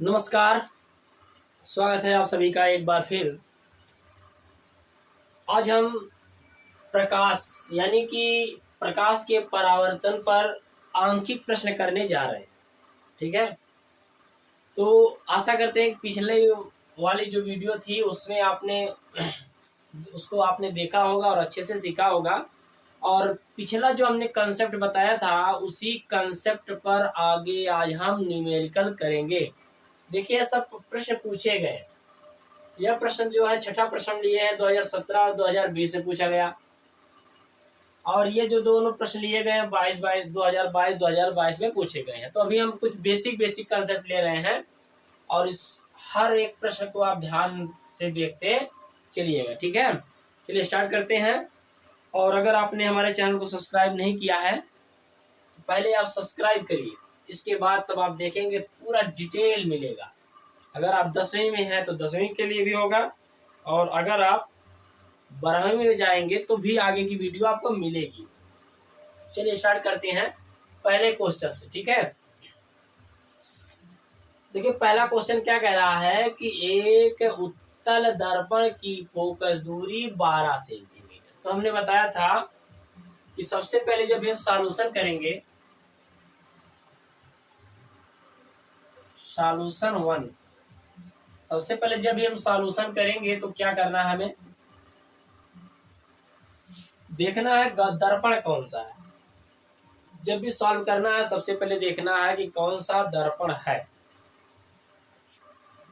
नमस्कार। स्वागत है आप सभी का एक बार फिर। आज हम प्रकाश यानी कि प्रकाश के परावर्तन पर आंकिक प्रश्न करने जा रहे हैं। ठीक है, तो आशा करते हैं कि पिछले वाली जो वीडियो थी उसमें आपने उसको आपने देखा होगा और अच्छे से सीखा होगा। और पिछला जो हमने कंसेप्ट बताया था उसी कंसेप्ट पर आगे आज हम न्यूमेरिकल करेंगे। देखिए, सब प्रश्न पूछे गए। यह प्रश्न जो है छठा प्रश्न लिए हैं 2017 और 2020 में पूछा गया। और ये जो दोनों प्रश्न लिए गए हैं 2022 में पूछे गए हैं। तो अभी हम कुछ बेसिक बेसिक कंसेप्ट ले रहे हैं और इस हर एक प्रश्न को आप ध्यान से देखते चलिएगा। ठीक है, चलिए स्टार्ट करते हैं। और अगर आपने हमारे चैनल को सब्सक्राइब नहीं किया है तो पहले आप सब्सक्राइब करिए, इसके बाद तब आप देखेंगे पूरा डिटेल मिलेगा। अगर आप 10वीं में हैं तो 10वीं के लिए भी होगा, और अगर आप 12वीं में जाएंगे तो भी आगे की वीडियो आपको मिलेगी। चलिए स्टार्ट करते हैं पहले क्वेश्चन से। ठीक है, देखिए पहला क्वेश्चन क्या कह रहा है कि एक उत्तल दर्पण की फोकस दूरी 12 सेंटीमीटर। तो हमने बताया था कि सबसे पहले जब ये सॉल्यूशन करेंगे, सॉल्यूशन वन, सबसे पहले जब हम सॉल्यूशन करेंगे तो क्या करना है, हमें देखना है दर्पण कौन सा है। जब भी सॉल्व करना है सबसे पहले देखना है कि कौन सा दर्पण है।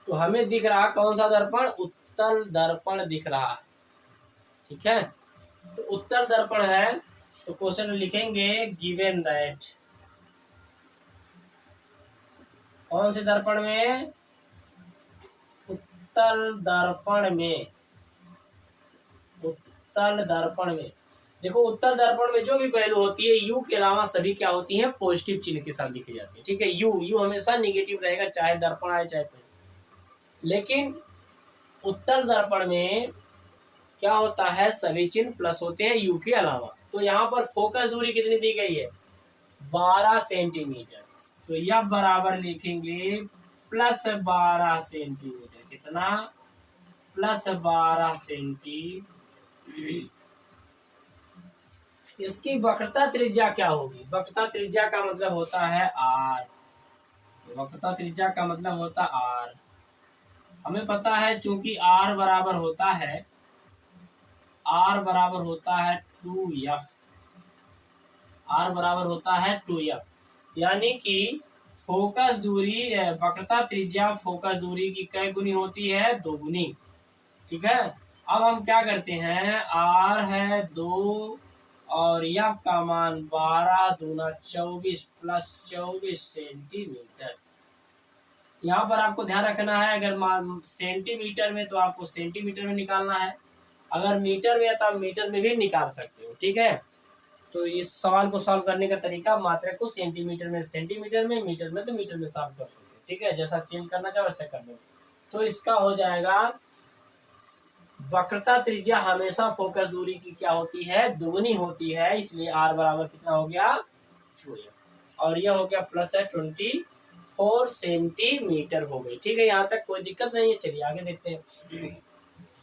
तो हमें दिख रहा कौन सा दर्पण, उत्तल दर्पण दिख रहा है। ठीक है, तो उत्तल दर्पण है तो क्वेश्चन लिखेंगे गिवन दैट, कौन से दर्पण में, उत्तल दर्पण में, उत्तल दर्पण में। देखो उत्तल दर्पण में जो भी वैल्यू होती है यू के अलावा सभी क्या होती है, पॉजिटिव चिन्ह के साथ लिखी जाती है। ठीक है, यू यू हमेशा निगेटिव रहेगा, चाहे दर्पण आए चाहे कोई। लेकिन उत्तल दर्पण में क्या होता है, सभी चिन्ह प्लस होते हैं यू के अलावा। तो यहाँ पर फोकस दूरी कितनी दी गई है, 12 सेंटीमीटर। तो यह बराबर लिखेंगे +12 सेंटीमीटर। कितना, +12 सेंटीमीटर। इसकी वक्रता त्रिज्या क्या होगी, वक्रता त्रिज्या का मतलब होता है आर। वक्रता त्रिज्या का मतलब होता आर। हमें पता है चूंकि आर बराबर होता है, आर बराबर होता है 2f, आर बराबर होता है 2f। यानी कि फोकस दूरी, वक्रता त्रिज्या फोकस दूरी की कै गुनी होती है, 2 गुनी। ठीक है, अब हम क्या करते हैं, आर है 2 और एफ का मान 12 दूना 24 प्लस 24 सेंटीमीटर। यहाँ पर आपको ध्यान रखना है, अगर सेंटीमीटर में तो आपको सेंटीमीटर में निकालना है, अगर मीटर में है तो आप मीटर में भी निकाल सकते हो। ठीक है, तो इस सवाल को सॉल्व करने का तरीका, मात्रक को सेंटीमीटर में सेंटीमीटर में, मीटर में तो मीटर में सॉल्व कर सकते हो। ठीक है, जैसा चेंज करना चाहो वैसे कर दो। तो इसका हो जाएगा, वक्रता त्रिज्या हमेशा फोकस दूरी की क्या होती है, दुगुनी होती है, इसलिए आर बराबर कितना हो गया, 2f। और यह हो गया +24 सेंटीमीटर हो गई। ठीक है, यहाँ तक कोई दिक्कत नहीं है। चलिए आगे देखते हैं,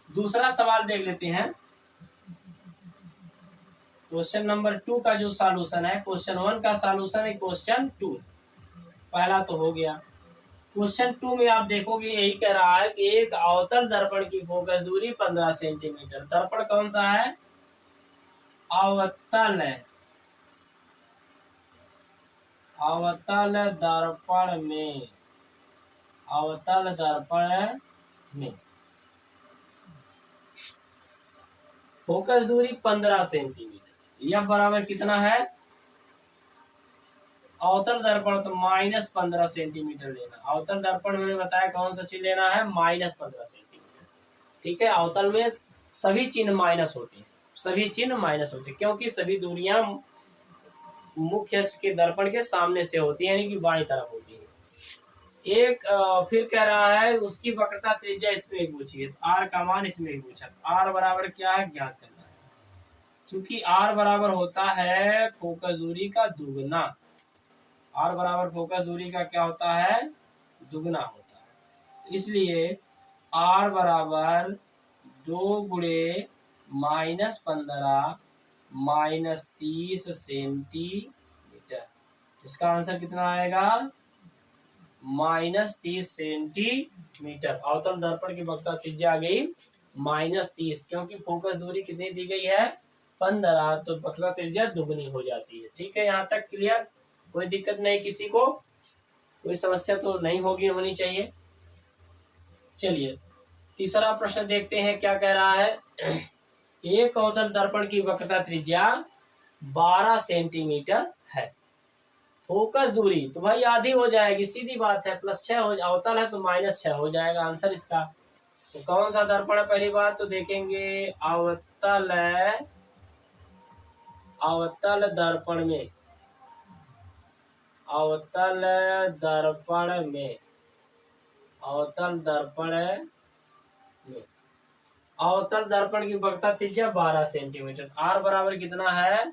दूसरा सवाल देख लेते हैं। क्वेश्चन नंबर 2 का जो सॉल्यूशन है, क्वेश्चन 1 का सॉल्यूशन है क्वेश्चन 2। पहला तो हो गया। क्वेश्चन 2 में आप देखोगे यही कह रहा है कि एक अवतल दर्पण की फोकस दूरी 15 सेंटीमीटर। दर्पण कौन सा है, अवतल है, अवतल दर्पण में, अवतल दर्पण में फोकस दूरी 15 सेंटीमीटर। यह बराबर कितना है, अवतल दर्पण तो -15 सेंटीमीटर लेना। अवतल दर्पण मैंने बताया कौन सा चीज लेना है, -15 सेंटीमीटर। ठीक है, अवतल में सभी चिन्ह माइनस होते हैं, सभी चिन्ह माइनस होते हैं, क्योंकि सभी दूरियां मुख्य के दर्पण के सामने से होती है, यानी कि बाईं तरफ होती है। एक फिर कह रहा है उसकी वक्रता त्रिज्या इसमें पूछी है, आर का मान इसमें पूछा। आर बराबर क्या है, ज्ञात करना है। क्योंकि आर बराबर होता है फोकस दूरी का दुगना, आर बराबर फोकस दूरी का क्या होता है, दुगना होता है। इसलिए R बराबर 2 × -15 -30 सेंटीमीटर। इसका आंसर कितना आएगा? -30 सेंटीमीटर। अवतल दर्पण की वक्रता त्रिज्या आ गई -30, क्योंकि फोकस दूरी कितनी दी गई है? 15, तो वक्रता त्रिज्या दुगनी हो जाती है। ठीक है, यहाँ तक क्लियर? कोई दिक्कत नहीं किसी को? कोई समस्या तो नहीं होनी चाहिए। चलिए तीसरा प्रश्न देखते हैं क्या कह रहा है। एक अवतल दर्पण की वक्रता त्रिज्या 12 सेंटीमीटर है। फोकस दूरी तो भाई आधी हो जाएगी, सीधी बात है, +6 हो, अवतल है तो -6 हो जाएगा आंसर इसका। तो कौन सा दर्पण है? पहली बात तो देखेंगे अवतल दर्पण में, अवतल दर्पण में, अवतल दर्पण में, अवतल दर्पण की वक्रता त्रिज्या 12 सेंटीमीटर। R बराबर कितना है?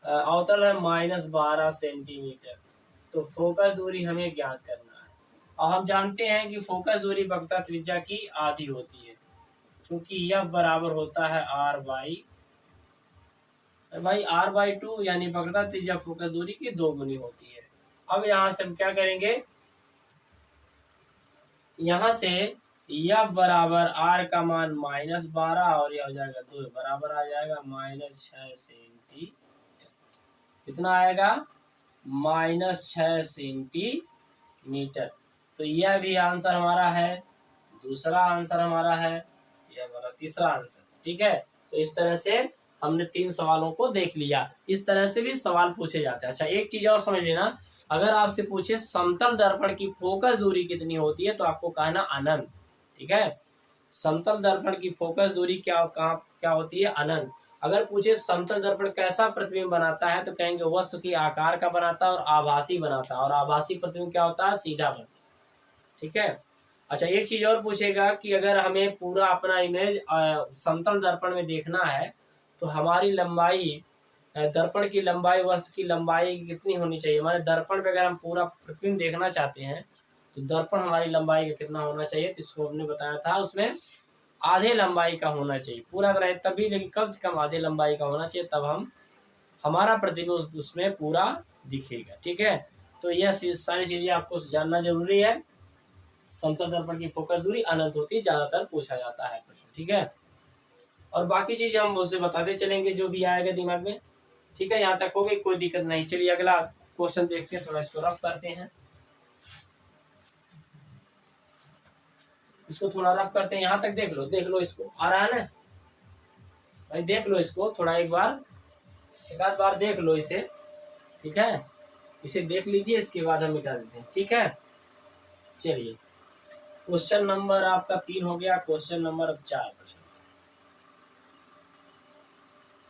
अवतल है -12 सेंटीमीटर। तो फोकस दूरी हमें ज्ञात करना है, और हम जानते हैं कि फोकस दूरी वक्रता त्रिज्या की आधी होती है, क्योंकि यह बराबर होता है R/2, यानी वक्रता त्रिज्या फोकस दूरी की 2 गुनी होती है। अब यहाँ से हम क्या करेंगे? यहाँ से F बराबर R का मान -12 और यह हो जाएगा 2, बराबर आ जाएगा -6 सेंटीमीटर। कितना आएगा? -6 सेंटीमीटर। तो यह भी आंसर हमारा है, दूसरा आंसर हमारा है, यह हमारा तीसरा आंसर। ठीक है, तो इस तरह से हमने 3 सवालों को देख लिया। इस तरह से भी सवाल पूछे जाते हैं। अच्छा, एक चीज और समझ लेना, अगर आपसे पूछे समतल दर्पण की फोकस दूरी कितनी होती है तो आपको कहना अनंत। ठीक है, समतल दर्पण की फोकस दूरी क्या होती है? अनंत। अगर पूछे समतल दर्पण कैसा प्रतिबिंब बनाता है तो कहेंगे वस्तु की आकार का बनाता है और आभासी बनाता है, और आभासी प्रतिबिंब क्या होता है? सीधा बनता है। ठीक है। अच्छा, एक चीज और पूछेगा कि अगर हमें पूरा अपना इमेज समतल दर्पण में देखना है तो हमारी लंबाई, दर्पण की लंबाई वस्तु की लंबाई कितनी होनी चाहिए? हमारे दर्पण पे अगर हम पूरा प्रतिबिंब देखना चाहते हैं तो दर्पण हमारी लंबाई का कितना होना चाहिए? तो इसको हमने बताया था, उसमें आधे लंबाई का होना चाहिए। पूरा रहे तभी, लेकिन कम से कम आधे लंबाई का होना चाहिए, तब हमारा प्रतिबिंब उसमें पूरा दिखेगा। ठीक है, तो यह सारी चीजें आपको जानना जरूरी है। समतल दर्पण की फोकस दूरी अनंत होती है, ज्यादातर पूछा जाता है प्रश्न। ठीक है, और बाकी चीजें हम उससे बताते चलेंगे जो भी आएगा दिमाग में। ठीक है, यहाँ तक हो गई, कोई दिक्कत नहीं। चलिए अगला क्वेश्चन देखते हैं, थोड़ा इसको रफ करते हैं, इसको थोड़ा रफ करते हैं। यहाँ तक देख लो इसको, आ रहा है ना भाई? देख लो इसको थोड़ा, एक आध बार देख लो इसे। ठीक है, इसे देख लीजिए, इसके बाद हम मिटा देते हैं। ठीक है, चलिए क्वेश्चन नंबर आपका 3 हो गया। क्वेश्चन नंबर अब 4 प्रश्न,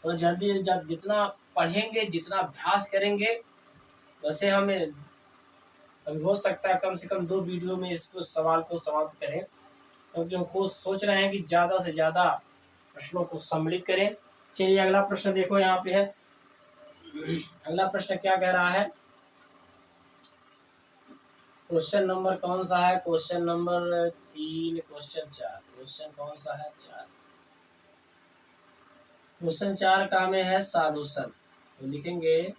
और जल्दी जितना पढ़ेंगे, जितना अभ्यास करेंगे, वैसे हमें अभी हो सकता है कम से कम 2 वीडियो में इसको सवाल को समाप्त करें, क्योंकि हम खुद सोच रहे हैं कि ज़्यादा से ज़्यादा प्रश्नों को सम्मिलित करें। चलिए अगला प्रश्न देखो, यहाँ पे है। अगला प्रश्न क्या कह रहा है? क्वेश्चन नंबर कौन सा है? Question number 3, question 4। क्वेश्चन कौन सा है? 4। क्वेश्चन 4 का में है सॉल्यूशन, तो लिखेंगे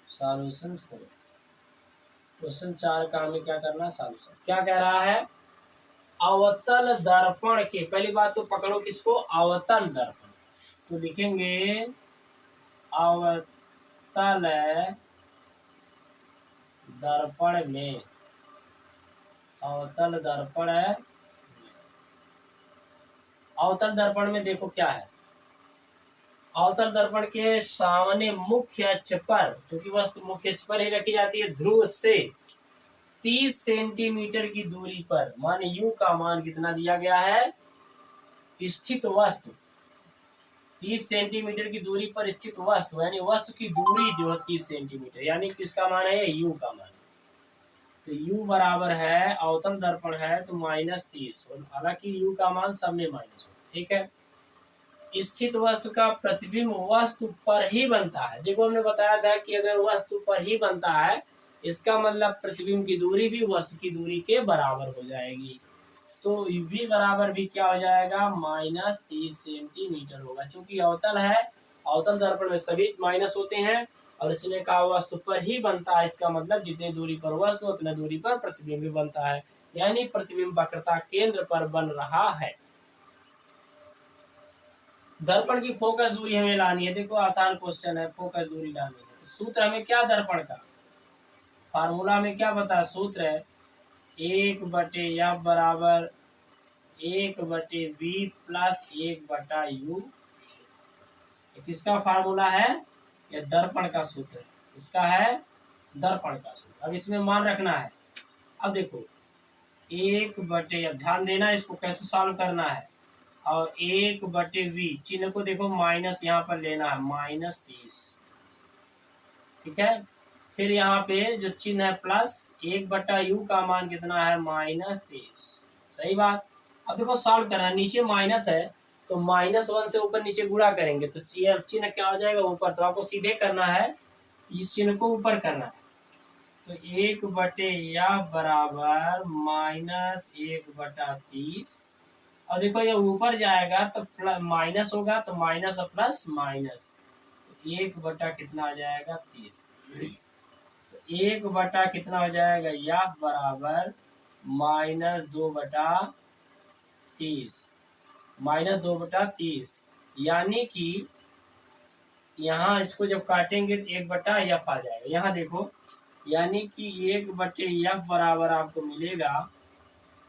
सॉल्यूशन 4। क्वेश्चन 4 का हमें क्या करना है? सॉल्यूशन। क्या कह रहा है? अवतल दर्पण के, पहली बात तो पकड़ो किसको? अवतल दर्पण। तो लिखेंगे अवतल दर्पण में, अवतल दर्पण है। अवतल दर्पण में देखो क्या है, अवतल दर्पण के सामने मुख्य अक्ष पर, क्योंकि वस्तु मुख्य अक्ष पर ही रखी जाती है, ध्रुव से 30 सेंटीमीटर की दूरी पर, माने U का मान कितना दिया गया है? स्थित वस्तु 30 सेंटीमीटर की दूरी पर स्थित वस्तु, यानी वस्तु की दूरी जो है 30 सेंटीमीटर, यानी किसका मान है? U का मान। तो U बराबर है, अवतल दर्पण है तो -30, हालांकि U का मान सब में माइनस हो। ठीक है, स्थित वस्तु का प्रतिबिंब वस्तु पर ही बनता है। देखो हमने बताया था कि अगर वस्तु पर ही बनता है, इसका मतलब प्रतिबिंब की दूरी भी वस्तु की दूरी के बराबर हो जाएगी। तो v बराबर भी क्या हो जाएगा, -30 सेंटीमीटर होगा। चूंकि अवतल है, अवतल दर्पण में सभी माइनस होते हैं और इसने कहा वस्तु पर ही बनता है। इसका मतलब जितनी दूरी पर वस्तु उतनी दूरी पर प्रतिबिंब भी बनता है, यानी प्रतिबिंब वक्रता केंद्र पर बन रहा है। दर्पण की फोकस दूरी हमें लानी है। देखो आसान क्वेश्चन है, फोकस दूरी लानी है। तो सूत्र हमें क्या, दर्पण का फार्मूला में क्या पता है, सूत्र है 1/f बराबर 1/v प्लस 1/u। किसका फार्मूला है, ये दर्पण का सूत्र है। किसका है, दर्पण का सूत्र। अब इसमें मान रखना है। अब देखो 1/, ध्यान देना इसको कैसे सॉल्व करना है। और 1/v चिन्ह को देखो माइनस यहाँ पर लेना है, -30, ठीक है। फिर यहाँ पे जो चिन्ह है प्लस 1/u का मान कितना है, -30, सही बात। अब देखो सॉल्व करना है, नीचे माइनस है तो -1 से ऊपर नीचे गुणा करेंगे तो ये चिन्ह क्या हो जाएगा, ऊपर। तो आपको सीधे करना है, इस चिन्ह को ऊपर करना है। तो 1/f बराबर -1/30। और देखो ये ऊपर जाएगा तो प्लस माइनस होगा, तो माइनस और प्लस माइनस, तो 1 कितना आ जाएगा, 30। तो 1 कितना हो जाएगा, यह बराबर -2/30, -2/30। यानी कि यहाँ इसको जब काटेंगे तो 1/f आ जाएगा। यहाँ देखो, यानी कि 1/f बराबर आपको मिलेगा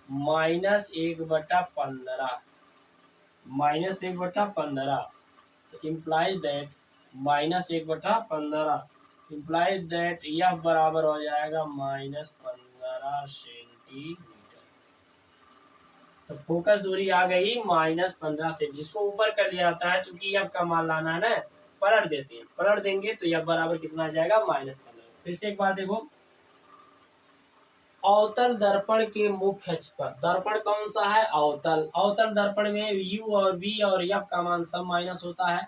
-1/15, -1/15। तो implies that -1/15 implies that f बराबर हो जाएगा -15 सेंटीमीटर। तो फोकस दूरी आ गई -15 सेंटीमीटर। इसको ऊपर कर लिया जाता है, चूंकि f का मान लाना है ना, पलट देते हैं, पलट देंगे तो f बराबर कितना आ जाएगा, -15। फिर से एक बार देखो, अवतल दर्पण के मुख्य अक्ष पर, दर्पण कौन सा है, अवतल। अवतल दर्पण में u और v और f का मान सब माइनस होता है।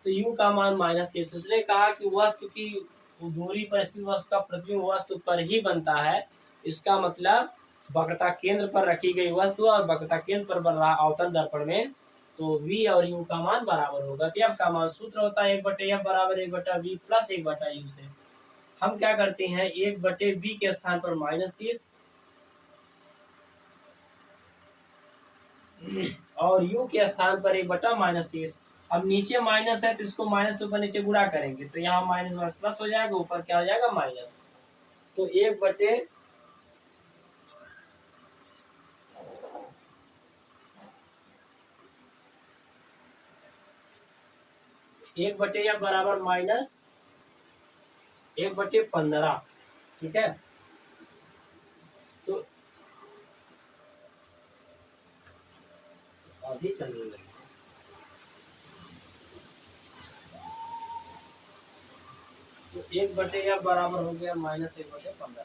तो u का मान -30। उसने कहा कि वस्तु की दूरी पर स्थित वस्तु का प्रतिबिंब वस्तु पर ही बनता है। इसका मतलब वक्रता केंद्र पर रखी गई वस्तु और वक्रता केंद्र पर बन रहा अवतल दर्पण में, तो v और u का मान बराबर होगा। तो f का मान सूत्र होता है 1/f बराबर 1/v प्लस 1/u से। हम क्या करते हैं, 1/v के स्थान पर -30 और u के स्थान पर 1/-30। अब नीचे माइनस है तो इसको माइनस से ऊपर नीचे गुणा करेंगे तो यहाँ माइनस प्लस हो जाएगा, ऊपर क्या हो जाएगा, माइनस। तो 1/f बराबर -1/15, ठीक है। तो अभी चलने लगे, तो 1/f बराबर हो गया -1/15।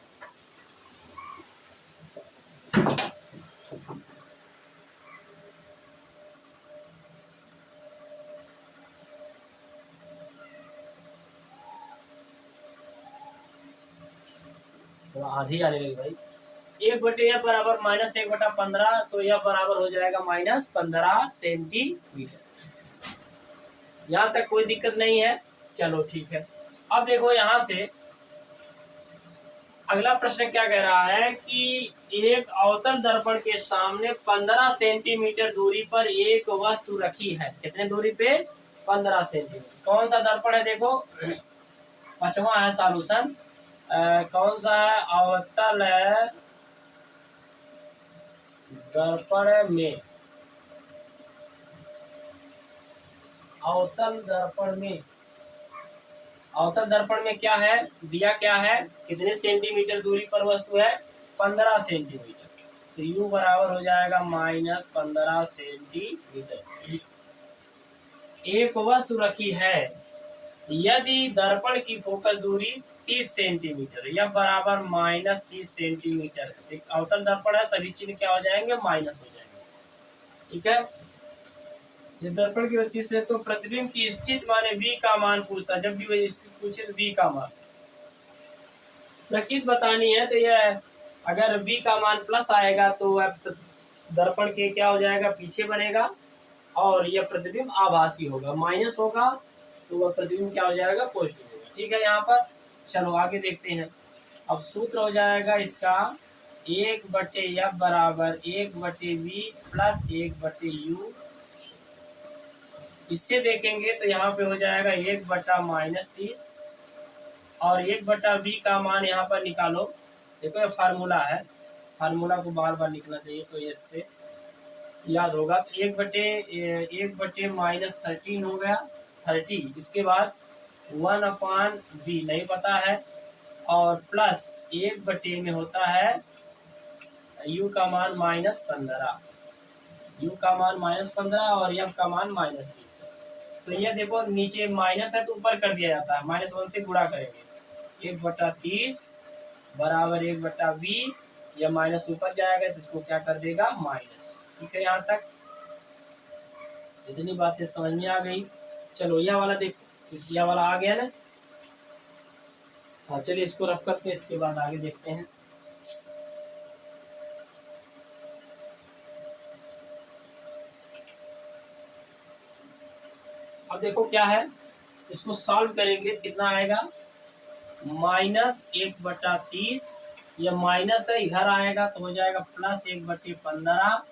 तो आधी आने लगी भाई। 1/f बराबर -1/15, तो यह बराबर हो जाएगा -15 सेंटीमीटर। यहाँ तक कोई दिक्कत नहीं है, चलो ठीक है। अब देखो यहाँ से अगला प्रश्न क्या कह रहा है कि एक अवतल दर्पण के सामने 15 सेंटीमीटर दूरी पर एक वस्तु रखी है। कितने दूरी पे, 15 सेंटीमीटर। कौन सा दर्पण है, देखो 5वां है सॉल्यूशन। कौन सा है, अवतल दर्पण में, अवतल दर्पण में, अवतल दर्पण में क्या है, दिया क्या है, कितने सेंटीमीटर दूरी पर वस्तु है, 15 सेंटीमीटर। तो u बराबर हो जाएगा -15 सेंटीमीटर। एक वस्तु रखी है, यदि दर्पण की फोकस दूरी 30 सेंटीमीटर, यह बराबर -30 सेंटीमीटर। अवतल दर्पण है, सभी चिन्ह क्या हो जाएंगे, माइनस हो जाएंगे, ठीक है। ये दर्पण की वृत्ति से तो प्रतिबिंब की स्थिति माने v का मान पूछता है। जब भी वही स्थिति पूछे तो v का मान, प्रकृति बतानी है तो यह अगर v का मान प्लस आएगा तो वह दर्पण के क्या हो जाएगा, पीछे बनेगा, और यह प्रतिबिंब आभासी होगा। माइनस होगा तो वह प्रतिबिंब क्या हो जाएगा, पॉजिटिव होगा। ठीक है, यहाँ पर चलो आगे देखते हैं। अब सूत्र हो जाएगा इसका 1/f बराबर 1/v प्लस 1/u। इससे देखेंगे तो यहाँ पे हो जाएगा 1/-30 और 1/v का मान यहाँ पर निकालो। देखो ये फार्मूला है, फार्मूला को बार बार लिखना चाहिए तो इससे याद होगा। तो 1/-13 हो गया 30, इसके बाद 1/v नहीं पता है, और प्लस 1/, में होता है u का मान -15, u का मान -15 और m का मान -30 है। तो ये देखो नीचे माइनस है तो ऊपर कर दिया जाता है, -1 से गुणा करेंगे। 1/30 बराबर 1/v, या माइनस ऊपर जाएगा तो इसको क्या कर देगा, माइनस। ठीक है, यहाँ तक इतनी बातें समझ में आ गई। चलो यह वाला देखो, यह वाला आ गया ना। हाँ चलिए इसको रफ करते हैं, इसके बाद आगे देखते हैं। अब देखो क्या है, इसको सॉल्व करेंगे कितना आएगा, -1/30, यह माइनस है इधर आएगा तो हो जाएगा प्लस 1/15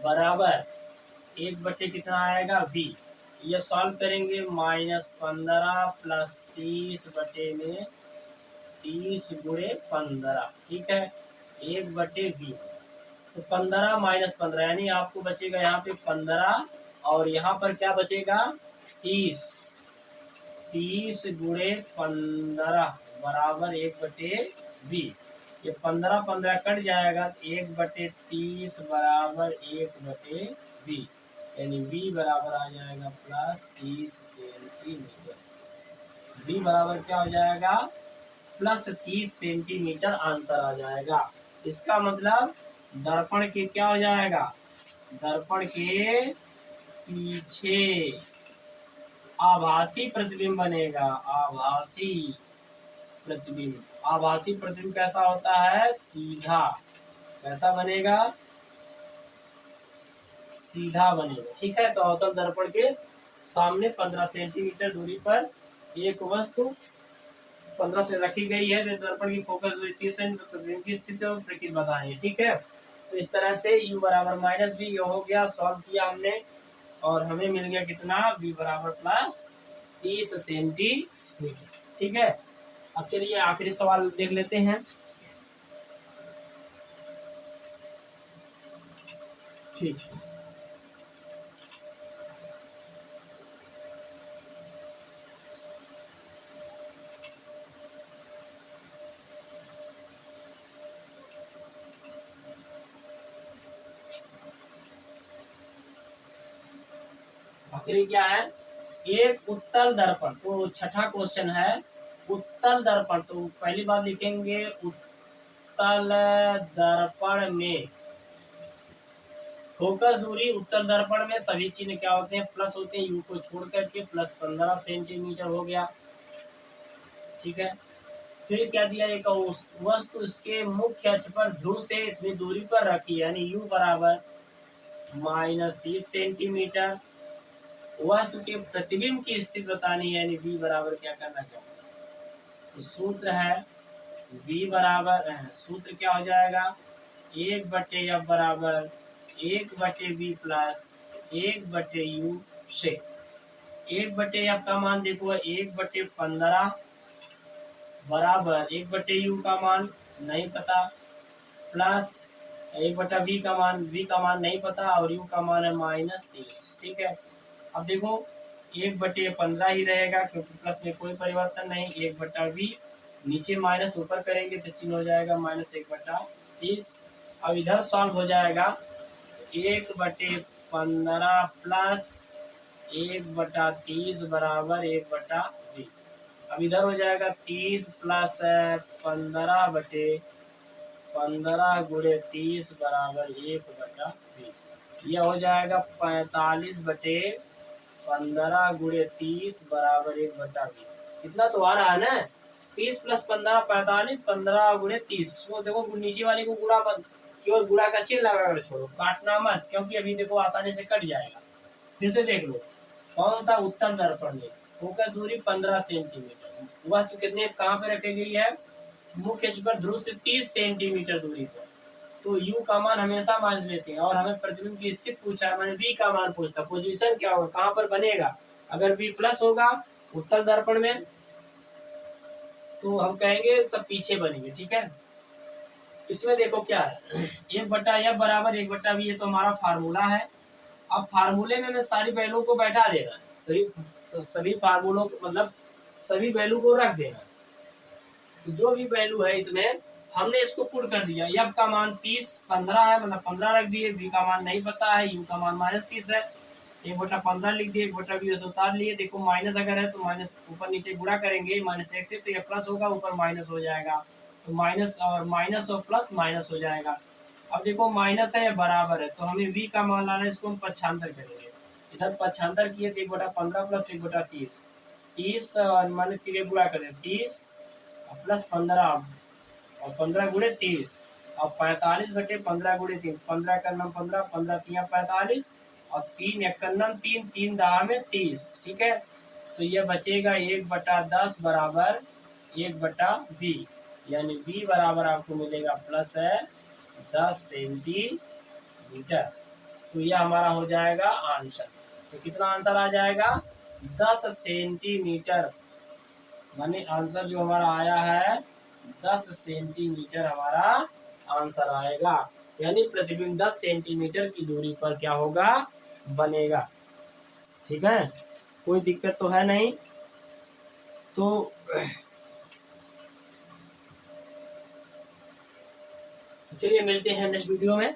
बराबर 1/, कितना आएगा v। ये सॉल्व करेंगे, -15 प्लस 30/, में 30 गुणे 15, ठीक है, 1/v। तो 15 - 15 यानी आपको बचेगा यहाँ पे 15, और यहाँ पर क्या बचेगा, 30। 30 गुणे 15 बराबर 1/v। ये 15 कट जाएगा, 1/30 बराबर 1/v, यानी v बराबर आ जाएगा +30 सेंटीमीटर। v बराबर क्या हो जाएगा, +30 सेंटीमीटर आंसर आ जाएगा। इसका मतलब दर्पण के क्या हो जाएगा, दर्पण के पीछे आभासी प्रतिबिंब बनेगा। आभासी प्रतिबिंब, आभासी प्रतिबिंब कैसा होता है, सीधा। कैसा बनेगा, सीधा बनेगा। ठीक है, तो अवतल दर्पण के सामने 15 सेंटीमीटर दूरी पर एक वस्तु 15 से रखी गई है, जो दर्पण की फोकस दूरी 30 सेंटीमीटर, प्रतिबिंब की स्थिति और प्रकृति बताएंगे। ठीक है, तो इस तरह से u बराबर -v हो गया, सॉल्व किया हमने, और हमें मिल गया कितना, v बराबर +30 सेंटीमीटर। ठीक है, अब चलिए आखिरी सवाल देख लेते हैं। ठीक है, आखिरी क्या है, एक उत्तल दर्पण। तो छठा क्वेश्चन है उत्तल दर्पण। तो पहली बात लिखेंगे, उत्तल दर्पण में फोकस दूरी, उत्तल दर्पण में सभी चिन्ह क्या होते हैं, प्लस होते हैं, यू को छोड़ करके +15 सेंटीमीटर हो गया। ठीक है, फिर क्या दिया, एक उस वस्तु उसके मुख्य अक्ष पर ध्रुव से इतनी दूरी पर रखी, यानी u बराबर -30 सेंटीमीटर। वस्तु के प्रतिबिंब की स्थिति बतानी है, यानी v बराबर क्या करना चाहिए, तो सूत्र है v बराबर, सूत्र क्या हो जाएगा, 1/f बराबर 1/v प्लस 1/u से। 1/f का मान देखो 1/15 बराबर 1/u का मान नहीं पता, प्लस 1/v का मान, v का मान नहीं पता, और u का मान है -30। ठीक है, अब देखो 1/15 ही रहेगा क्योंकि प्लस में कोई परिवर्तन नहीं। 1/v नीचे माइनस ऊपर करेंगे तो चिन्ह हो जाएगा -1/30। अब इधर सॉल्व हो जाएगा, 1/15 प्लस 1/30 बराबर 1/v। अब इधर हो जाएगा 30 प्लस 15/15 गुणे 30 बराबर 1/v। यह हो जाएगा 45/15 गुणे 30 बराबर 1/v। इतना तो आ रहा है ना, 30 + 15 45, 15 गुणे 30। इसको देखो नीचे वाले को गुणा मत, केवल गुणा का चिन्ह लगाकर छोड़ो, काटना मत, क्योंकि अभी देखो आसानी से कट जाएगा। फिर से देख लो कौन सा उत्तर दर्पण में फोकस दूरी 15 सेंटीमीटर, वस्तु कितने कहाँ पे रखी गई है, मुख्य अक्ष पर ध्रुव से 30 सेंटीमीटर दूरी पर। तो u का मान हमेशा मान लेते हैं, और हमें प्रतिबिंब की स्थिति पूछा है, मैंने v का मान पूछता, पोजीशन क्या होगा, कहाँ पर बनेगा। अगर v प्लस होगा उत्तर दर्पण में तो हम कहेंगे सब पीछे बनेंगे, ठीक है। इसमें देखो क्या है, 1/f बराबर 1/v, ये तो हमारा फार्मूला है। अब फार्मूले में सारी वैल्यू को बैठा देना है, सभी फार्मूलों मतलब सभी वैल्यू को रख देना, जो भी वैल्यू है इसमें हमने इसको पुट कर दिया। एफ का मान 30 15 है, मतलब 15 रख दिए, बी का मान नहीं पता है, यू का मान -30 है, 1/15 लिख दिए, 1/20 उतार लिए। देखो माइनस अगर है तो माइनस ऊपर नीचे गुणा करेंगे, -1 से तो ये प्लस होगा, ऊपर माइनस हो जाएगा, तो माइनस और प्लस माइनस हो जाएगा। अब देखो माइनस है बराबर है, तो हमें v का मान लाना है, इसको हम पक्षांतर करेंगे। इधर पक्षांतर किए तो 1/15 + 1/30, 30 मान गुणा करें, 30 + 15 और 15 गुणे 30 और 45/15 गुणे 3, 15 का नाम 15, 15 3 45 और 3 1 का नाम 3, 3 10 में 30, ठीक है। तो ये बचेगा 1/10 बराबर 1/v, यानी v बराबर आपको मिलेगा प्लस है 10 सेंटीमीटर। तो यह हमारा हो जाएगा आंसर। तो कितना आंसर आ जाएगा, 10 सेंटीमीटर, माने आंसर जो हमारा आया है 10 सेंटीमीटर हमारा आंसर आएगा, यानी प्रतिबिंब 10 सेंटीमीटर की दूरी पर क्या होगा, बनेगा, ठीक है। कोई दिक्कत तो है नहीं। तो चलिए मिलते हैं नेक्स्ट वीडियो में।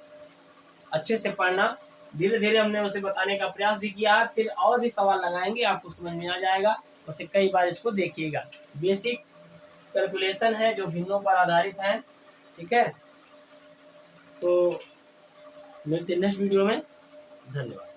अच्छे से पढ़ना, धीरे धीरे हमने उसे बताने का प्रयास भी किया, फिर और भी सवाल लगाएंगे, आपको समझ में आ जाएगा, उसे कई बार इसको देखिएगा। बेसिक कैलकुलेशन है जो भिन्नों पर आधारित है, ठीक है। तो मिलते हैं नेक्स्ट वीडियो में, धन्यवाद।